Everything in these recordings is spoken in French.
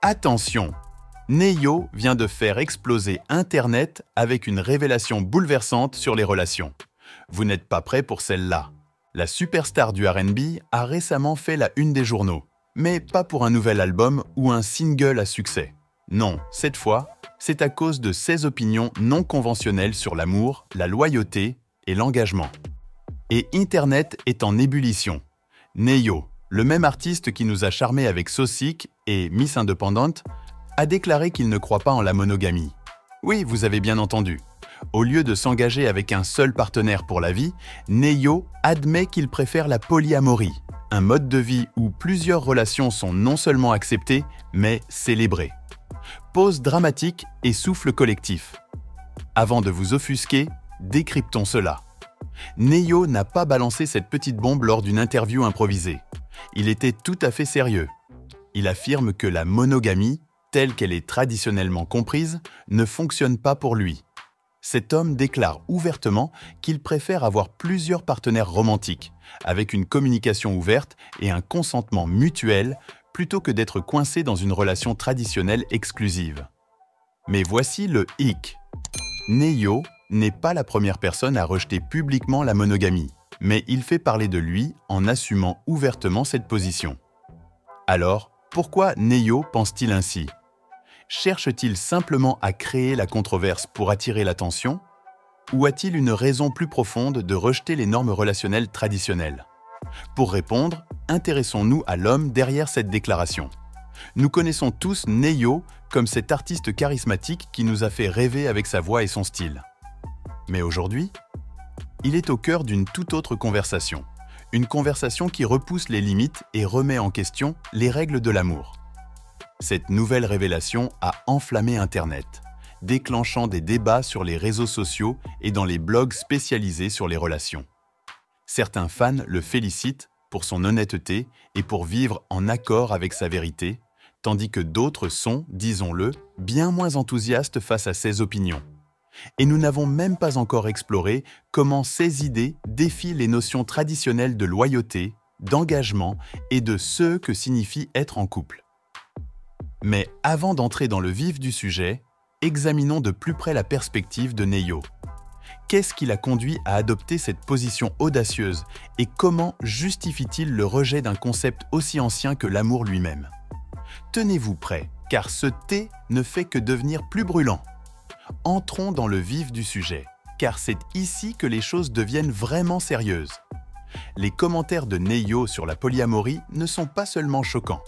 Attention! Neyo vient de faire exploser Internet avec une révélation bouleversante sur les relations. Vous n'êtes pas prêt pour celle-là. La superstar du R&B a récemment fait la une des journaux, mais pas pour un nouvel album ou un single à succès. Non, cette fois, c'est à cause de ses opinions non conventionnelles sur l'amour, la loyauté et l'engagement. Et Internet est en ébullition. Neyo, le même artiste qui nous a charmés avec So Sick et Miss Independent, a déclaré qu'il ne croit pas en la monogamie. Oui, vous avez bien entendu. Au lieu de s'engager avec un seul partenaire pour la vie, Neyo admet qu'il préfère la polyamorie, un mode de vie où plusieurs relations sont non seulement acceptées, mais célébrées. Pause dramatique et souffle collectif. Avant de vous offusquer, décryptons cela. Neyo n'a pas balancé cette petite bombe lors d'une interview improvisée. Il était tout à fait sérieux. Il affirme que la monogamie, telle qu'elle est traditionnellement comprise, ne fonctionne pas pour lui. Cet homme déclare ouvertement qu'il préfère avoir plusieurs partenaires romantiques, avec une communication ouverte et un consentement mutuel, plutôt que d'être coincé dans une relation traditionnelle exclusive. Mais voici le hic. Neyo n'est pas la première personne à rejeter publiquement la monogamie, mais il fait parler de lui en assumant ouvertement cette position. Alors, pourquoi Neyo pense-t-il ainsi? Cherche-t-il simplement à créer la controverse pour attirer l'attention? Ou a-t-il une raison plus profonde de rejeter les normes relationnelles traditionnelles? Pour répondre, intéressons-nous à l'homme derrière cette déclaration. Nous connaissons tous Neyo comme cet artiste charismatique qui nous a fait rêver avec sa voix et son style. Mais aujourd'hui, il est au cœur d'une toute autre conversation. Une conversation qui repousse les limites et remet en question les règles de l'amour. Cette nouvelle révélation a enflammé Internet, déclenchant des débats sur les réseaux sociaux et dans les blogs spécialisés sur les relations. Certains fans le félicitent pour son honnêteté et pour vivre en accord avec sa vérité, tandis que d'autres sont, disons-le, bien moins enthousiastes face à ses opinions. Et nous n'avons même pas encore exploré comment ces idées défient les notions traditionnelles de loyauté, d'engagement et de ce que signifie être en couple. Mais avant d'entrer dans le vif du sujet, examinons de plus près la perspective de Neyo. Qu'est-ce qui l'a conduit à adopter cette position audacieuse et comment justifie-t-il le rejet d'un concept aussi ancien que l'amour lui-même? Tenez-vous prêts, car ce thé ne fait que devenir plus brûlant. Entrons dans le vif du sujet, car c'est ici que les choses deviennent vraiment sérieuses. Les commentaires de Neyo sur la polyamorie ne sont pas seulement choquants.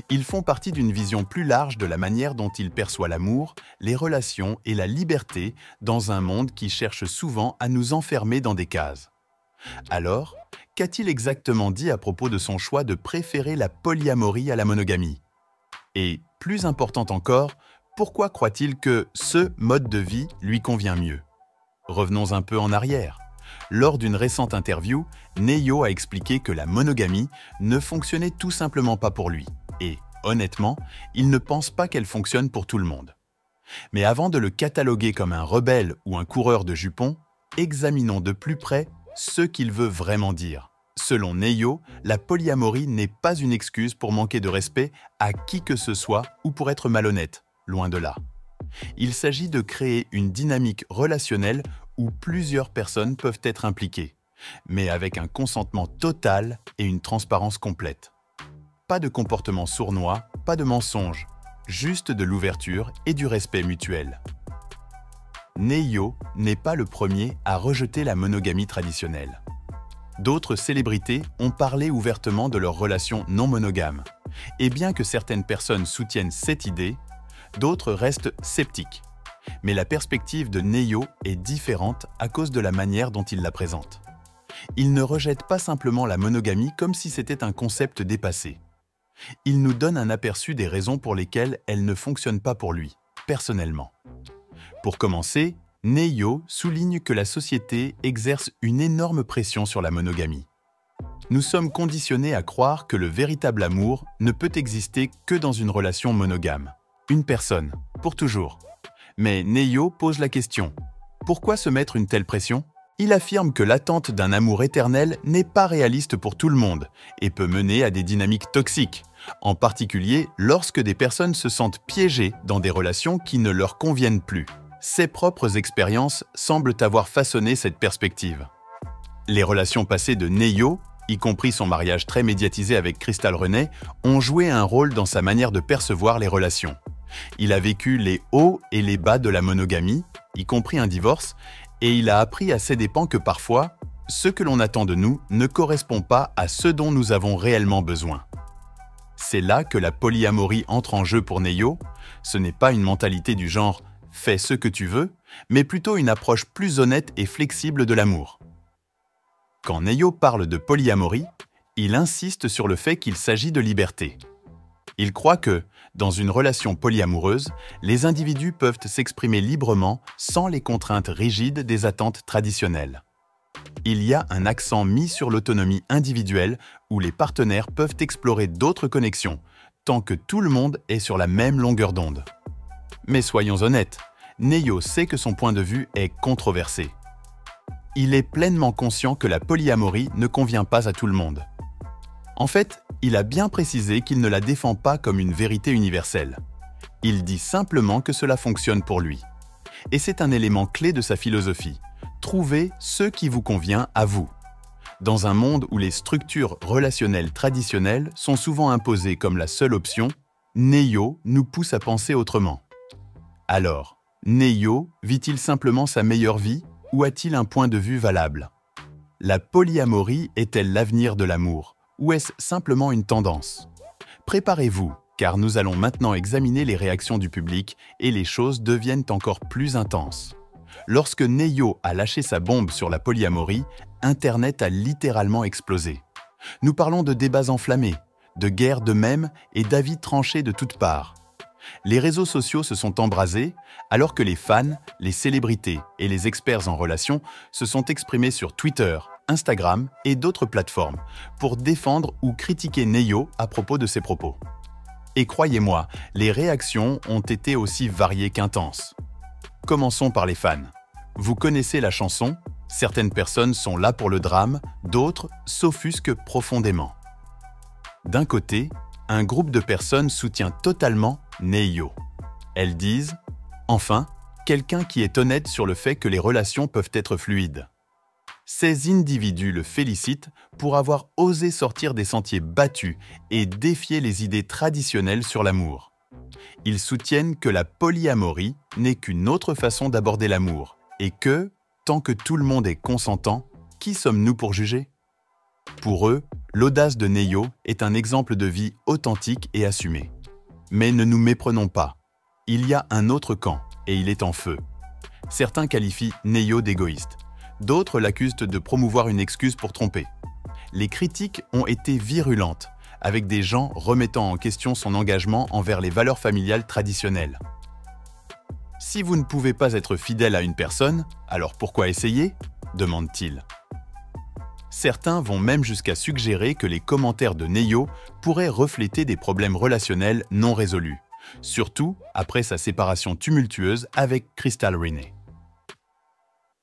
Ils font partie d'une vision plus large de la manière dont il perçoit l'amour, les relations et la liberté dans un monde qui cherche souvent à nous enfermer dans des cases. Alors, qu'a-t-il exactement dit à propos de son choix de préférer la polyamorie à la monogamie? Et, plus important encore, pourquoi croit-il que ce mode de vie lui convient mieux? Revenons un peu en arrière. Lors d'une récente interview, Neyo a expliqué que la monogamie ne fonctionnait tout simplement pas pour lui. Et, honnêtement, il ne pense pas qu'elle fonctionne pour tout le monde. Mais avant de le cataloguer comme un rebelle ou un coureur de jupons, examinons de plus près ce qu'il veut vraiment dire. Selon Neyo, la polyamorie n'est pas une excuse pour manquer de respect à qui que ce soit ou pour être malhonnête, loin de là. Il s'agit de créer une dynamique relationnelle où plusieurs personnes peuvent être impliquées, mais avec un consentement total et une transparence complète. Pas de comportement sournois, pas de mensonges, juste de l'ouverture et du respect mutuel. Neyo n'est pas le premier à rejeter la monogamie traditionnelle. D'autres célébrités ont parlé ouvertement de leurs relations non monogames. Et bien que certaines personnes soutiennent cette idée, d'autres restent sceptiques. Mais la perspective de Neyo est différente à cause de la manière dont il la présente. Il ne rejette pas simplement la monogamie comme si c'était un concept dépassé. Il nous donne un aperçu des raisons pour lesquelles elle ne fonctionne pas pour lui, personnellement. Pour commencer, Neyo souligne que la société exerce une énorme pression sur la monogamie. Nous sommes conditionnés à croire que le véritable amour ne peut exister que dans une relation monogame. Une personne, pour toujours. Mais Neyo pose la question, pourquoi se mettre une telle pression? Il affirme que l'attente d'un amour éternel n'est pas réaliste pour tout le monde et peut mener à des dynamiques toxiques, en particulier lorsque des personnes se sentent piégées dans des relations qui ne leur conviennent plus. Ses propres expériences semblent avoir façonné cette perspective. Les relations passées de Neyo, y compris son mariage très médiatisé avec Crystal Renay, ont joué un rôle dans sa manière de percevoir les relations. Il a vécu les hauts et les bas de la monogamie, y compris un divorce, et il a appris à ses dépens que parfois, ce que l'on attend de nous ne correspond pas à ce dont nous avons réellement besoin. C'est là que la polyamorie entre en jeu pour Neyo. Ce n'est pas une mentalité du genre « fais ce que tu veux », mais plutôt une approche plus honnête et flexible de l'amour. Quand Neyo parle de polyamorie, il insiste sur le fait qu'il s'agit de liberté. Il croit que, dans une relation polyamoureuse, les individus peuvent s'exprimer librement sans les contraintes rigides des attentes traditionnelles. Il y a un accent mis sur l'autonomie individuelle où les partenaires peuvent explorer d'autres connexions, tant que tout le monde est sur la même longueur d'onde. Mais soyons honnêtes, Neyo sait que son point de vue est controversé. Il est pleinement conscient que la polyamorie ne convient pas à tout le monde. En fait, il a bien précisé qu'il ne la défend pas comme une vérité universelle. Il dit simplement que cela fonctionne pour lui. Et c'est un élément clé de sa philosophie. Trouvez ce qui vous convient à vous. Dans un monde où les structures relationnelles traditionnelles sont souvent imposées comme la seule option, Neyo nous pousse à penser autrement. Alors, Neyo vit-il simplement sa meilleure vie ou a-t-il un point de vue valable? La polyamorie est-elle l'avenir de l'amour? Ou est-ce simplement une tendance? Préparez-vous, car nous allons maintenant examiner les réactions du public et les choses deviennent encore plus intenses. Lorsque Neyo a lâché sa bombe sur la polyamorie, Internet a littéralement explosé. Nous parlons de débats enflammés, de guerres de mèmes et d'avis tranchés de toutes parts. Les réseaux sociaux se sont embrasés, alors que les fans, les célébrités et les experts en relations se sont exprimés sur Twitter, Instagram et d'autres plateformes pour défendre ou critiquer Neyo à propos de ses propos. Et croyez-moi, les réactions ont été aussi variées qu'intenses. Commençons par les fans. Vous connaissez la chanson, certaines personnes sont là pour le drame, d'autres s'offusquent profondément. D'un côté, un groupe de personnes soutient totalement Neyo. Elles disent « Enfin, quelqu'un qui est honnête sur le fait que les relations peuvent être fluides ». Ces individus le félicitent pour avoir osé sortir des sentiers battus et défier les idées traditionnelles sur l'amour. Ils soutiennent que la polyamorie n'est qu'une autre façon d'aborder l'amour et que, tant que tout le monde est consentant, qui sommes-nous pour juger? Pour eux, l'audace de Neyo est un exemple de vie authentique et assumée. Mais ne nous méprenons pas. Il y a un autre camp et il est en feu. Certains qualifient Neyo d'égoïste. D'autres l'accusent de promouvoir une excuse pour tromper. Les critiques ont été virulentes, avec des gens remettant en question son engagement envers les valeurs familiales traditionnelles. Si vous ne pouvez pas être fidèle à une personne, alors pourquoi essayer? Demande-t-il. Certains vont même jusqu'à suggérer que les commentaires de Neyo pourraient refléter des problèmes relationnels non résolus, surtout après sa séparation tumultueuse avec Crystal Renay.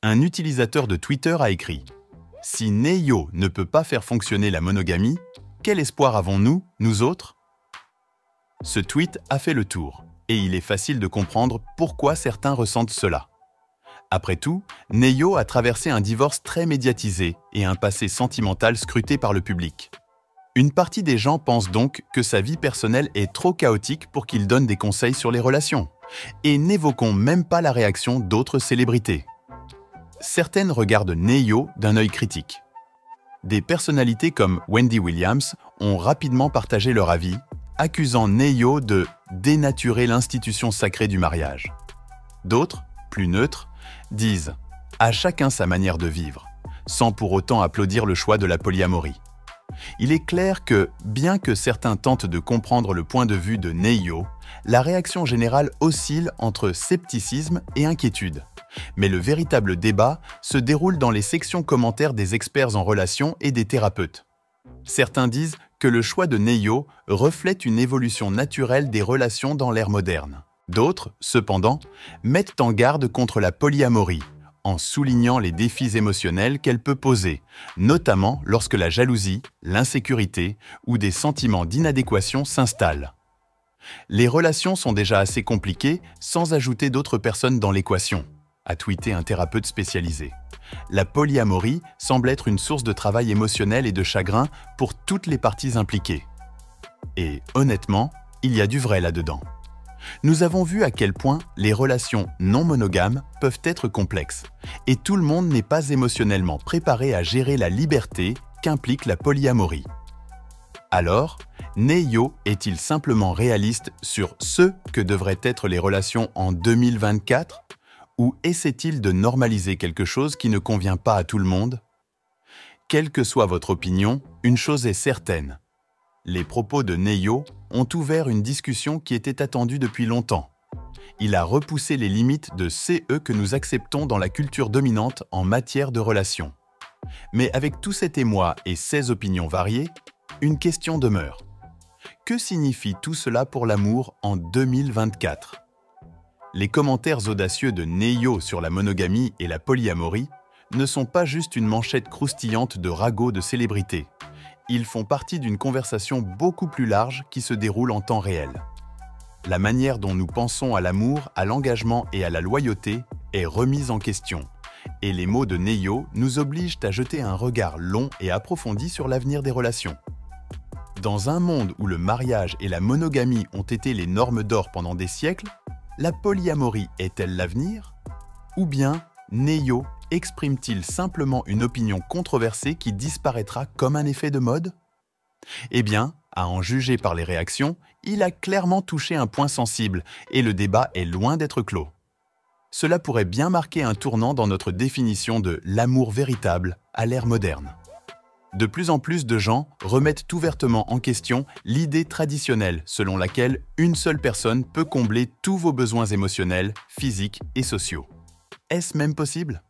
Un utilisateur de Twitter a écrit « Si Neyo ne peut pas faire fonctionner la monogamie, quel espoir avons-nous, nous autres ?» Ce tweet a fait le tour, et il est facile de comprendre pourquoi certains ressentent cela. Après tout, Neyo a traversé un divorce très médiatisé et un passé sentimental scruté par le public. Une partie des gens pensent donc que sa vie personnelle est trop chaotique pour qu'il donne des conseils sur les relations, et n'évoquons même pas la réaction d'autres célébrités. Certaines regardent Neyo d'un œil critique. Des personnalités comme Wendy Williams ont rapidement partagé leur avis, accusant Neyo de dénaturer l'institution sacrée du mariage. D'autres, plus neutres, disent « à chacun sa manière de vivre », sans pour autant applaudir le choix de la polyamorie. Il est clair que, bien que certains tentent de comprendre le point de vue de Neyo, la réaction générale oscille entre scepticisme et inquiétude. Mais le véritable débat se déroule dans les sections commentaires des experts en relations et des thérapeutes. Certains disent que le choix de Neyo reflète une évolution naturelle des relations dans l'ère moderne. D'autres, cependant, mettent en garde contre la polyamorie, en soulignant les défis émotionnels qu'elle peut poser, notamment lorsque la jalousie, l'insécurité ou des sentiments d'inadéquation s'installent. Les relations sont déjà assez compliquées sans ajouter d'autres personnes dans l'équation, a tweeté un thérapeute spécialisé. La polyamorie semble être une source de travail émotionnel et de chagrin pour toutes les parties impliquées. Et honnêtement, il y a du vrai là-dedans. Nous avons vu à quel point les relations non monogames peuvent être complexes, et tout le monde n'est pas émotionnellement préparé à gérer la liberté qu'implique la polyamorie. Alors, Neyo est-il simplement réaliste sur ce que devraient être les relations en 2024 ? Ou essaie-t-il de normaliser quelque chose qui ne convient pas à tout le monde ? Quelle que soit votre opinion, une chose est certaine. Les propos de Neyo ont ouvert une discussion qui était attendue depuis longtemps. Il a repoussé les limites de ce que nous acceptons dans la culture dominante en matière de relations. Mais avec tout cet émoi et ces opinions variées, une question demeure. Que signifie tout cela pour l'amour en 2024 ? Les commentaires audacieux de Neyo sur la monogamie et la polyamorie ne sont pas juste une manchette croustillante de ragots de célébrités. Ils font partie d'une conversation beaucoup plus large qui se déroule en temps réel. La manière dont nous pensons à l'amour, à l'engagement et à la loyauté est remise en question, et les mots de Neyo nous obligent à jeter un regard long et approfondi sur l'avenir des relations. Dans un monde où le mariage et la monogamie ont été les normes d'or pendant des siècles, la polyamorie est-elle l'avenir ? Ou bien Neyo exprime-t-il simplement une opinion controversée qui disparaîtra comme un effet de mode ? Eh bien, à en juger par les réactions, il a clairement touché un point sensible et le débat est loin d'être clos. Cela pourrait bien marquer un tournant dans notre définition de l'amour véritable à l'ère moderne. De plus en plus de gens remettent ouvertement en question l'idée traditionnelle selon laquelle une seule personne peut combler tous vos besoins émotionnels, physiques et sociaux. Est-ce même possible ?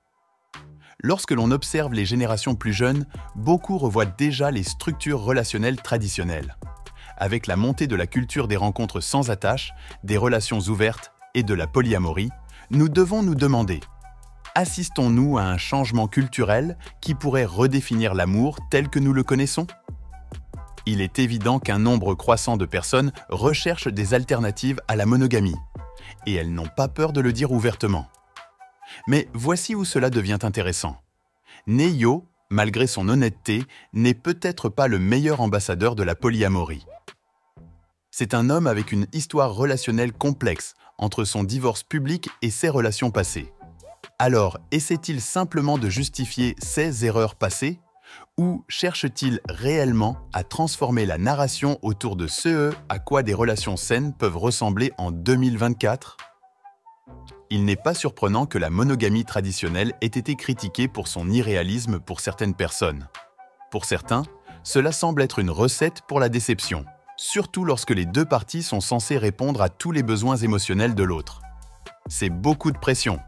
Lorsque l'on observe les générations plus jeunes, beaucoup revoient déjà les structures relationnelles traditionnelles. Avec la montée de la culture des rencontres sans attache, des relations ouvertes et de la polyamorie, nous devons nous demander: assistons-nous à un changement culturel qui pourrait redéfinir l'amour tel que nous le connaissons ? Il est évident qu'un nombre croissant de personnes recherchent des alternatives à la monogamie, et elles n'ont pas peur de le dire ouvertement. Mais voici où cela devient intéressant. Neyo, malgré son honnêteté, n'est peut-être pas le meilleur ambassadeur de la polyamorie. C'est un homme avec une histoire relationnelle complexe entre son divorce public et ses relations passées. Alors, essaie-t-il simplement de justifier ses erreurs passées ou cherche-t-il réellement à transformer la narration autour de ce à quoi des relations saines peuvent ressembler en 2024 ? Il n'est pas surprenant que la monogamie traditionnelle ait été critiquée pour son irréalisme pour certaines personnes. Pour certains, cela semble être une recette pour la déception, surtout lorsque les deux parties sont censées répondre à tous les besoins émotionnels de l'autre. C'est beaucoup de pression.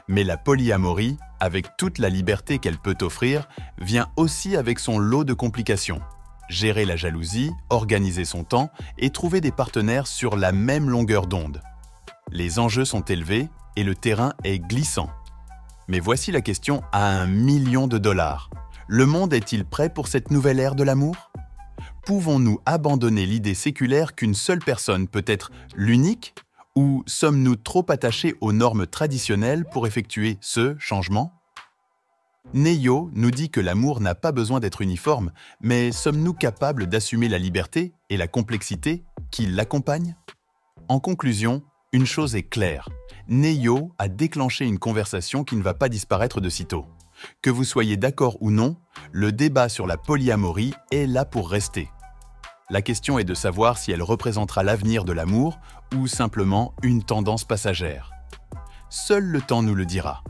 Mais la polyamorie, avec toute la liberté qu'elle peut offrir, vient aussi avec son lot de complications. Gérer la jalousie, organiser son temps et trouver des partenaires sur la même longueur d'onde. Les enjeux sont élevés et le terrain est glissant. Mais voici la question à $1 million. Le monde est-il prêt pour cette nouvelle ère de l'amour ? Pouvons-nous abandonner l'idée séculaire qu'une seule personne peut être l'unique ? Ou sommes-nous trop attachés aux normes traditionnelles pour effectuer ce changement ? Neyo nous dit que l'amour n'a pas besoin d'être uniforme, mais sommes-nous capables d'assumer la liberté et la complexité qui l'accompagnent ? En conclusion, une chose est claire, Neyo a déclenché une conversation qui ne va pas disparaître de sitôt. Que vous soyez d'accord ou non, le débat sur la polyamorie est là pour rester. La question est de savoir si elle représentera l'avenir de l'amour ou simplement une tendance passagère. Seul le temps nous le dira.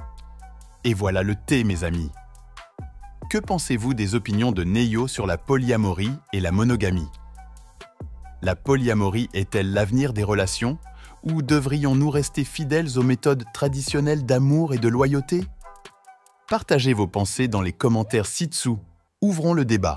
Et voilà le thé, mes amis. Que pensez-vous des opinions de Neyo sur la polyamorie et la monogamie ? La polyamorie est-elle l'avenir des relations ou devrions-nous rester fidèles aux méthodes traditionnelles d'amour et de loyauté ? Partagez vos pensées dans les commentaires ci-dessous. Ouvrons le débat.